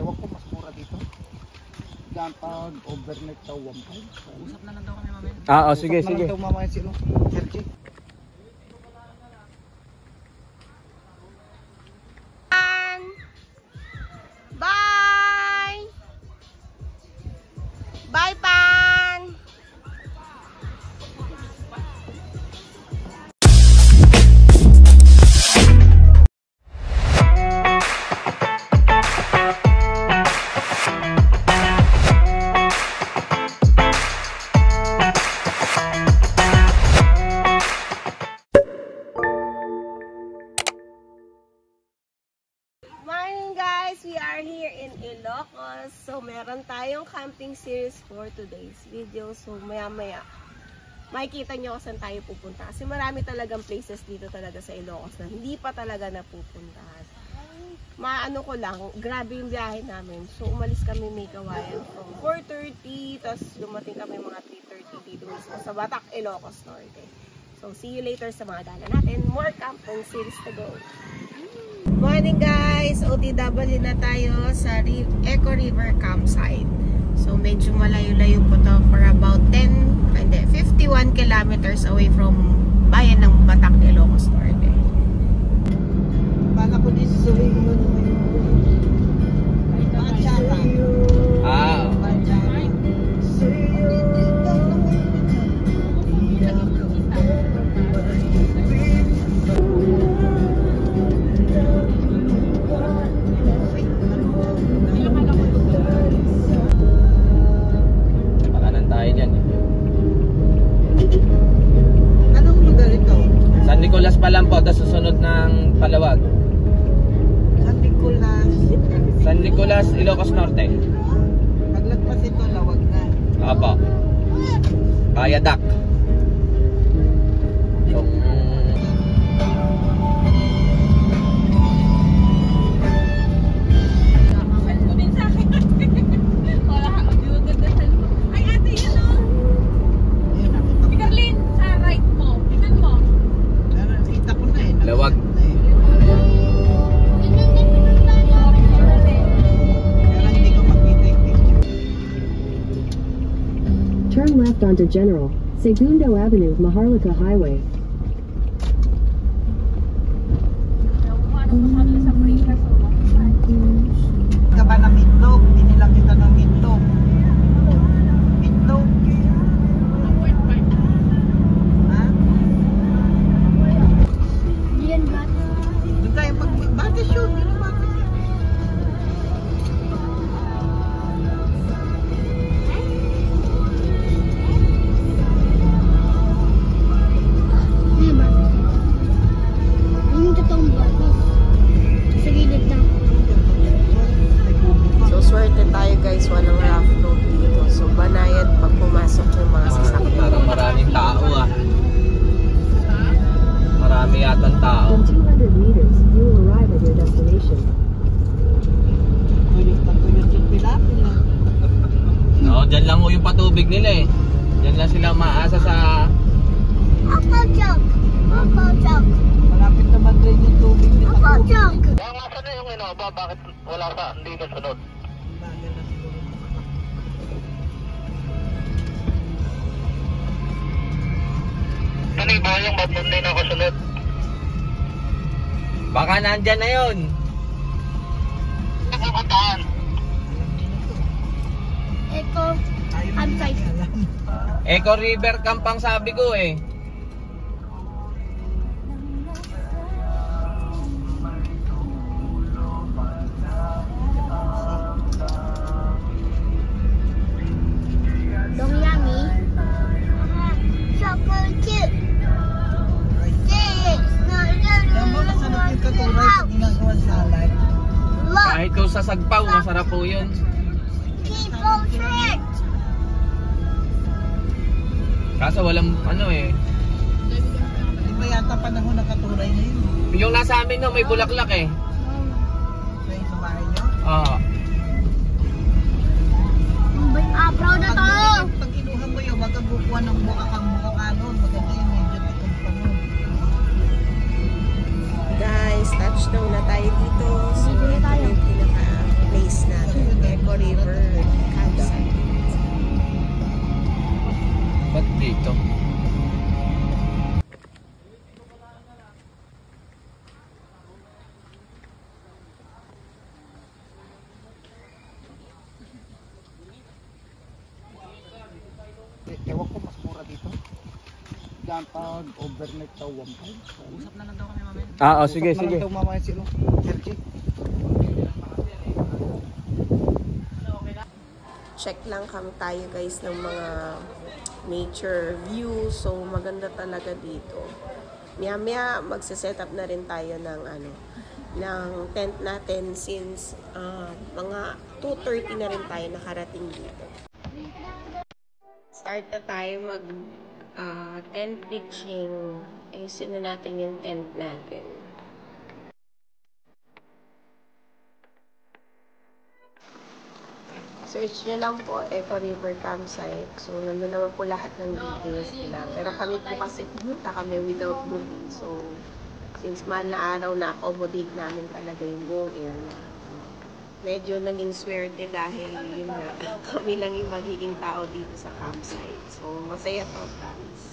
Ewan ko, mas mura dito. Diyan pag overnight daw 1.5. Usap na lang daw kami mamaya. Oo, sige, sige. Usap na lang daw mamaya sino. Sergi. Bye! Bye, Pan! Morning guys! We are here in Ilocos. So meron tayong camping series for today's video. So maya maya makikita nyo kung saan tayo pupunta. Kasi marami talagang places dito talaga sa Ilocos na hindi pa talaga napupuntahan. Maano ko lang, grabe yung biyahe namin. So umalis kami may kawayan from 4:30. Tapos dumating kami mga 3:30 dito mismo sa Batac, Ilocos Norte. So see you later sa mga dala natin. More camping series to go. Morning guys! OTW na tayo sa Eco River Campsite. So medyo malayo-layo po to for about 51 kilometers away from bayan ng Batac, Ilocos Norte. Bala ko dito sa way mo naman yung Panchata. Ah. Pakanan tayo dyan. Anong lugar ito? San Nicolas pa lang po, tapos susunod ng Palawag. San Nicolas. San Nicolas, Ilocos Norte. Paglagpas ito, lawag na. Apo. Kayadak. Yung... Nakita ko na eh. Lawag. Kaya hindi ko makita yung picture. Turn left onto General Segundo Avenue, Maharlika Highway. Ka ba ng itlog? Binilang kita ng itlog. Itlog. Ha? Doon tayo Batis yun. Dito Batis yun. So swerte tayo guys, walang rough road dito. So banayad pag pumasok yung mga sasakyan. Parang maraming tao ah. Marami yatang tao. In 200 meters, you will arrive at your destination. Tuyot yung pilapil ah. Oo, dyan lang ho yung patubig nila eh. Dyan lang sila maasa sa... Malapit naman rin yung tubig nila. Kaya nga sana yung Innova, bakit wala sa hindi kasunod? Bagal na siguro. Ano iba yung ba't hindi nakasunod? Baka nandyan na yun. Ano pupuntahan? Ayaw mo na alam. Eco River Camp ang sabi ko eh. Alam mo, masarap yung katuray pag ginagawa salad. Kahit kung sa sagpaw, masarap po yun. Kaso walang ano eh. Di ba yata panahon ng katuray ngayon? Yung nasa amin no, may bulaklak eh. Sa bahay nyo? Oo. Proud na to! Pag inuha mo yun, wag kang kukuha ng mukha kang ano. Maganda yung medyo tikong pa nun. Guys, touchdown na tayo dito. So, ito yung pinaka-place natin. kailangan pag overnight daw 1.5. Usap na lang daw kami Oo, mamaya. sige, Usap na sige. lang daw mamaya si Sergi. Check lang kami tayo guys ng mga nature view. So maganda talaga dito. Maya magse-set up na rin tayo ng ng tent natin since mga 2:30 na rin tayo nakarating dito. Start na tayo mag tent pitching. Ayusin na natin yung tent natin. Search nyo lang po Eco River Campsite. So, nandun naman po lahat ng details nila. Pero kami po kasi pumunta kami without booking. So, since mahal na araw na accommodate namin talaga yung buong area. Medyo naging swerte dahil yun nga, kami lang yung magiging tao dito sa campsite. So, masaya to, guys.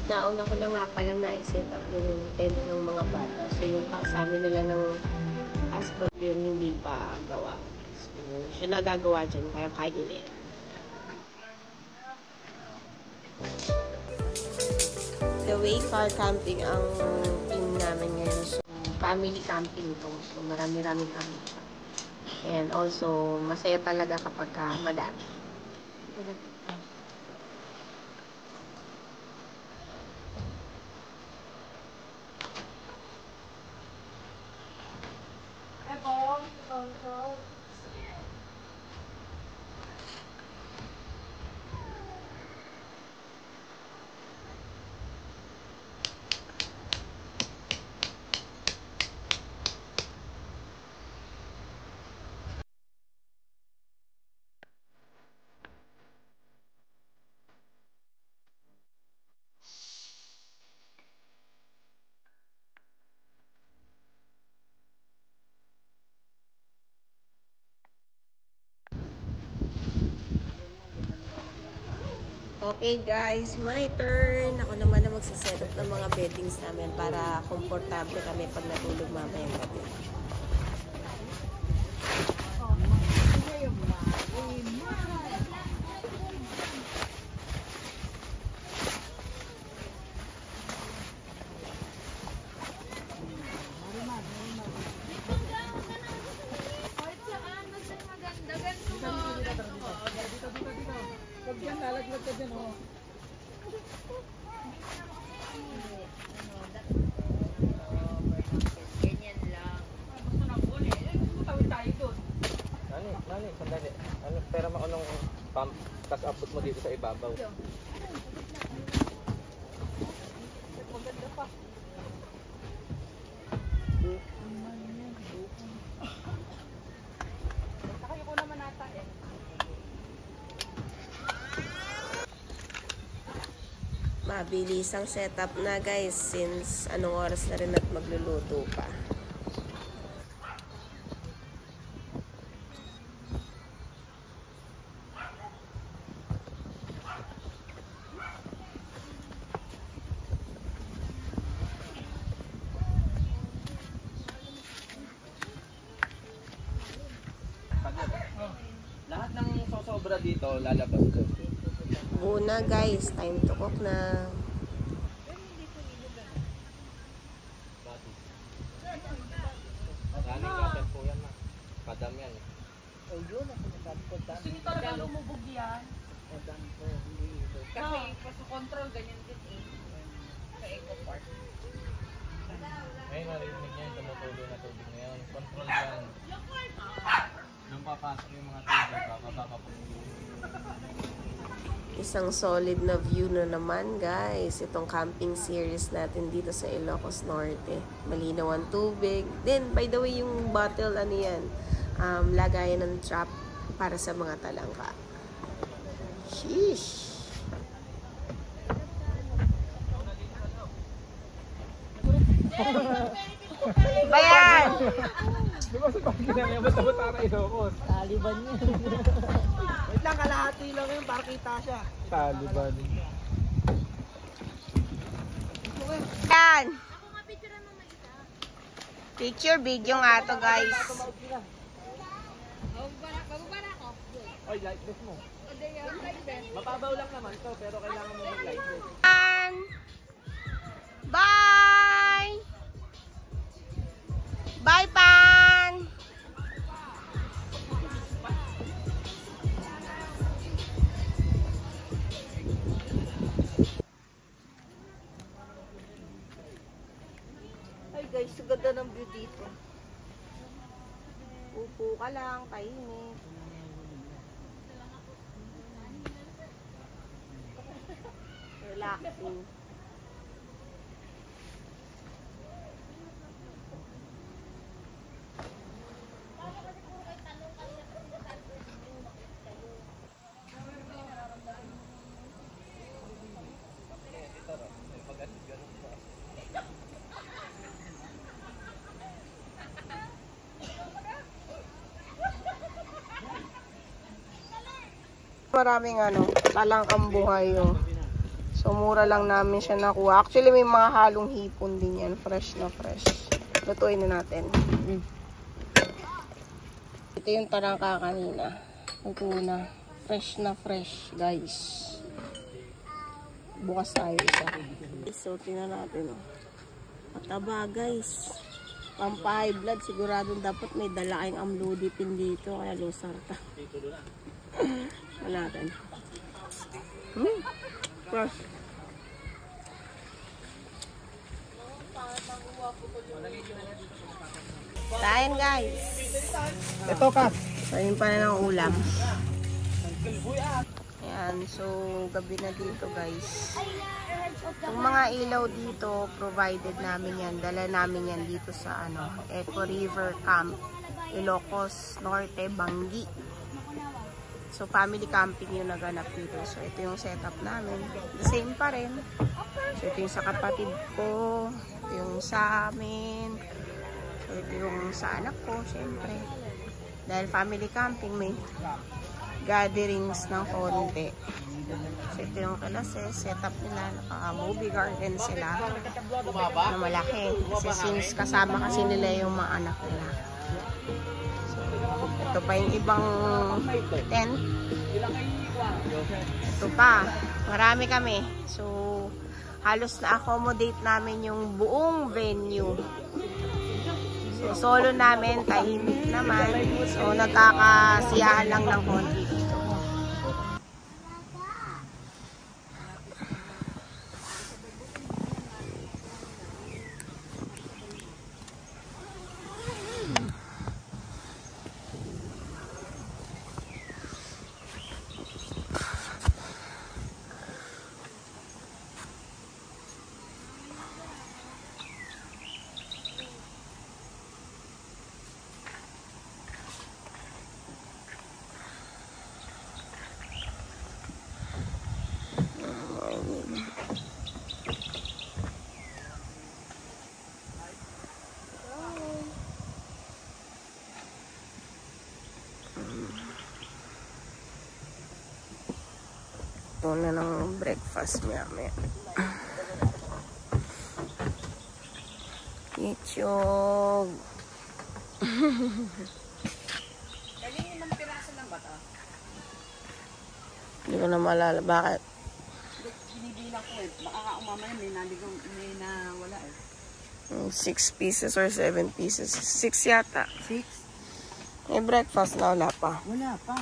Nauna ko lang nga palang na-set up yung tent ng mga bata. So, yung kasama nila ng husband yun hindi pa gawa. So, siya nagagawa dyan, kaya kainin. The Wayfar Camping ang team namin ngayon. So, family camping to. So, marami-rami kami. And also, masaya talaga kapag madami. Okay guys, my turn. Ako naman na magsaset up ng mga beddings namin para komportable kami pag natulog mamayang gabi. Nani, sandali. Pera mo anong pump, tas abot mo dito sa ibabaw. Mabilis ang setup na guys since anong oras na rin at magluluto pa. Lahat ng sosobra dito lalabas ko. Una guys, time to cook na. Galing natin po yan, ma. Padam yan. Oh, yun ako nagkakot. Sige talaga lumubog yan. Kasi sa control ganyan din eh. Sa Eco Park. Ngayon narinig niya yung tumutulo na tubig ngayon. Control yan. Nung papasok yung mga tubig, baka po. Isang solid na view na naman guys. Itong camping series natin dito sa Ilocos Norte. Malinaw ang tubig. Then, by the way, yung bottle, ano yan? Lagayan ng trap para sa mga talangka. Sheesh! Bayan! Di ba sa pagkina niya, ba't para Ilocos? Taliban niya. Wait lang, kalahati lang yun para kita siya. Taliban. Yan. Picture, video nga to guys. Oy, light vest mo. Mapabaw lang naman to, pero kailangan mo mag-light vest. Bye! Bye, Pan! Ay guys, ganda ng view dito. Upo ka lang, tahimik. Relaxing. Maraming talang ang buhay oh. So mura lang namin siya nakuha. Actually may mga halong hipon din yan, fresh na fresh. Lutuin na natin. Ito yung tarangka kanina. Ito na, fresh na fresh guys. Bukas tayo isa. So tingnan natin oh. Mataba guys. Pampa-high blood, siguradong dapat may dala kayong amlodipine dito, kaya low sarta. Natin. Fresh. Kain guys. Ito ka. So yun pala ng ulam. Ayan, so gabi na dito guys. Yung mga ilaw dito, provided namin yan. Dala namin yan dito sa Eco River Camp, Ilocos Norte, Bangi. So, family camping yung naganap dito. So, ito yung setup namin. The same pa rin. So, ito yung sa kapatid ko. Ito yung sa amin. So, ito yung sa anak ko, syempre. Dahil family camping, may gatherings ng konti. So, ito yung kalases. Setup nila. Naka-movie garden sila. Na malaki. Kasi since kasama kasi nila yung mga anak nila. Ito pa yung ibang tent. Ito pa. Marami kami. So, halos na-accommodate namin yung buong venue. So, solo namin. Tahimik naman. So, nagkakasiyahan lang ng konti dito. Ito na ng breakfast maya. Ichog. Kaling limang piraso lang ba ito? Hindi ko na maalala. Bakit? Binibilang ko eh. Baka umama na may naligaw, may nawala eh. 6 pieces or 7 pieces. 6 yata. 6? May breakfast na wala pa. Wala pa.